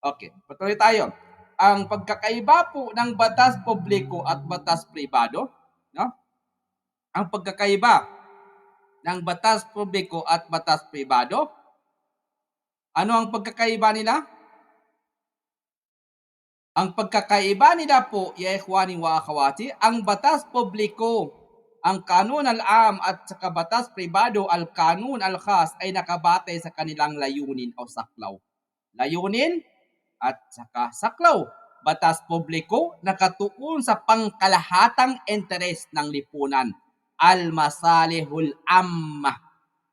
Okay, patuloy tayo. Ang pagkakaiba po ng batas publiko at batas pribado, no? Ang pagkakaiba ng batas publiko at batas pribado, ano ang pagkakaiba nila? Ang pagkakaiba nila po, ya ikhwani wa akhawati, ang batas publiko, ang kanun al-am at saka batas pribado, al-kanun al-khas ay nakabatay sa kanilang layunin o saklaw. Layunin at saka saklaw. Batas publiko nakatuon sa pangkalahatang interes ng lipunan, al-masalihul amma,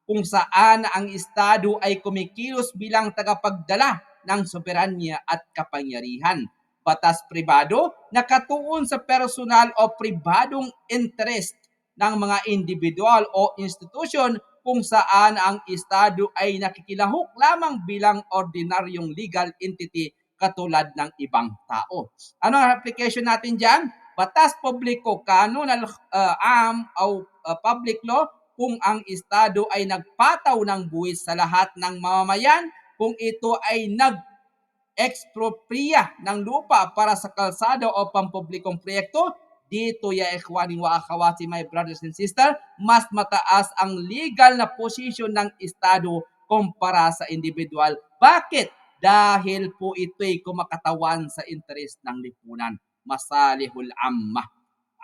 kung saan ang Estado ay kumikilos bilang tagapagdala ng soberanya at kapangyarihan. Batas pribado nakatuon sa personal o pribadong interest ng mga individual o institusyon, kung saan ang Estado ay nakikilahok lamang bilang ordinaryong legal entity katulad ng ibang tao. Ano ang application natin dyan? Batas publiko, kanun al-am o public law, kung ang Estado ay nagpataw ng buwis sa lahat ng mamamayan, kung ito ay nag-expropriya ng lupa para sa kalsada o pampublikong proyekto, dito ya ikhwani wa akhawati, my brothers and sisters, mas mataas ang legal na posisyon ng Estado kumpara sa individual. Bakit? Dahil po ito'y kumakatawan sa interes ng lipunan. Masalihul amma.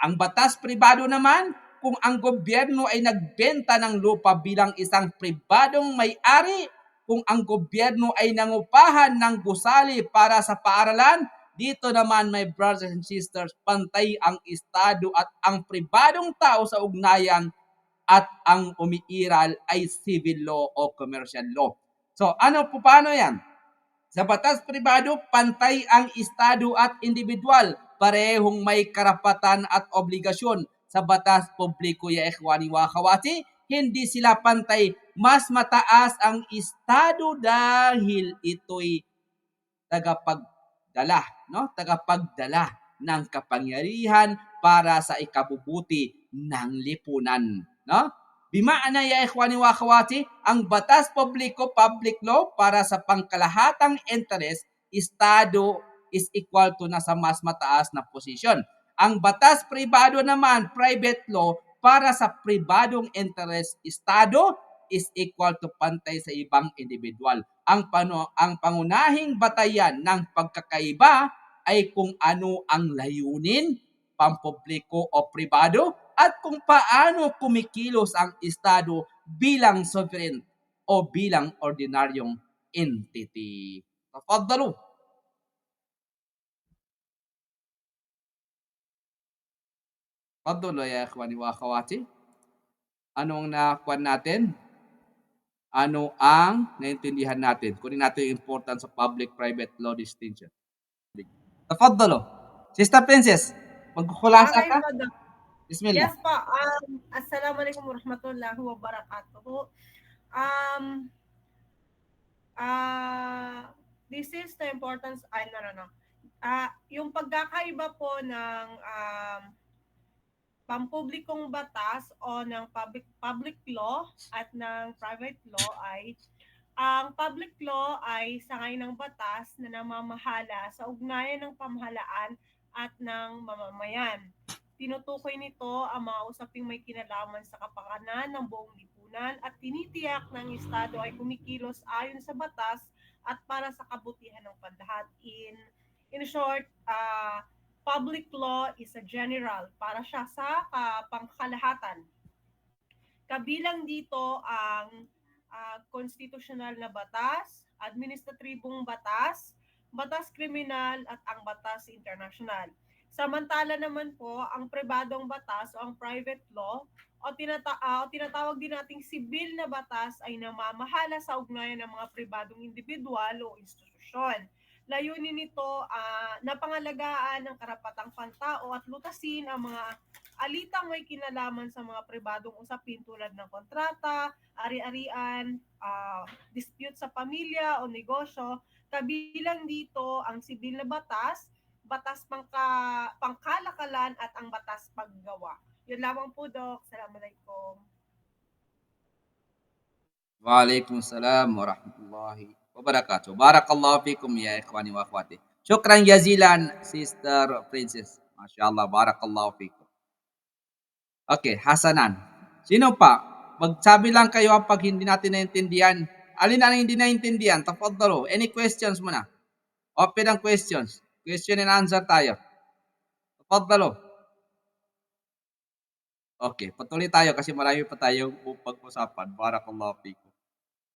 Ang batas pribado naman, kung ang gobyerno ay nagbenta ng lupa bilang isang pribadong may-ari, kung ang gobyerno ay nangupahan ng gusali para sa paaralan, dito naman, my brothers and sisters, pantay ang Estado at ang pribadong tao sa ugnayan, at ang umiiral ay civil law o commercial law. So ano po, paano yan? Sa batas pribado, pantay ang Estado at individual. Parehong may karapatan at obligasyon. Sa batas publiko, ya ikhwani wa akhawati, hindi sila pantay. Mas mataas ang Estado dahil ito'y tagapagdala, no? Tagapagdala ng kapangyarihan para sa ikabubuti ng lipunan, no? Bimaana ya ikhwani wa akhawati, ang batas publiko, public law, para sa pangkalahatang interes, Estado is equal to nasa mas mataas na posisyon. Ang batas pribado naman, private law, para sa pribadong interes, Estado is equal to pantay sa ibang individual. Ang pangunahing batayan ng pagkakaiba ay kung ano ang layunin, pampubliko o pribado, at kung paano kumikilos ang Estado bilang sovereign o bilang ordinaryong entity. Tafaddalu. Tafaddalu ya ikhwani wa akhawati. Ano ang nakuha natin? Ano ang naintindihan natin? Kunin natin yung importance of public-private law distinction. Tafaddalu. Sister Princess, magkukulasa Okay ka? po, Doc. Bismillah. Yes po. Assalamualaikum warahmatullahi wabarakatuh. Um, this is the importance, no. Yung pagkakaiba po ng pampublikong batas o ng public law at ng private law ay ang public law ay sangay ng batas na namamahala sa ugnayan ng pamahalaan at ng mamamayan. Tinutukoy nito ang mga usaping may kinalaman sa kapakanan ng buong lipunan at tinitiyak ng Estado ay kumikilos ayon sa batas at para sa kabutihan ng panlahat. In short, public law is a general para siya sa pangkalahatan. Kabilang dito ang konstitusyonal na batas, administratibong batas, batas kriminal at ang batas internasyonal. Samantala naman po, ang pribadong batas o ang private law o tinatawag din nating sibil na batas ay namamahala sa ugnayan ng mga pribadong individual o institusyon. Layunin nito na pangalagaan ang karapatang pantao at lutasin ang mga alitang may kinalaman sa mga pribadong usapin tulad ng kontrata, ari-arian, dispute sa pamilya o negosyo. Kabilang dito ang sibil na batas, batas pangkalakalan at ang batas paggawa. Yun lamang po, Doc. Assalamualaikum. Waalaikumsalam warahmatullahi wabarakatuh. Barakallahu fikum ya ikhwani wa akhwati. Syukran jazilan Sister Princess. Masyaallah, barakallahu fikum. Okay, Hasanan. Sino pa? Magsabi lang kayo pag hindi natin naintindihan. Alin ang hindi naintindihan? Tafadhalu. Any questions muna? Open ang questions. Question and answer tayo. Tafadhalu. Okay, patuloy tayo kasi marami pa tayong pag-usapan. Barakallahu fikum.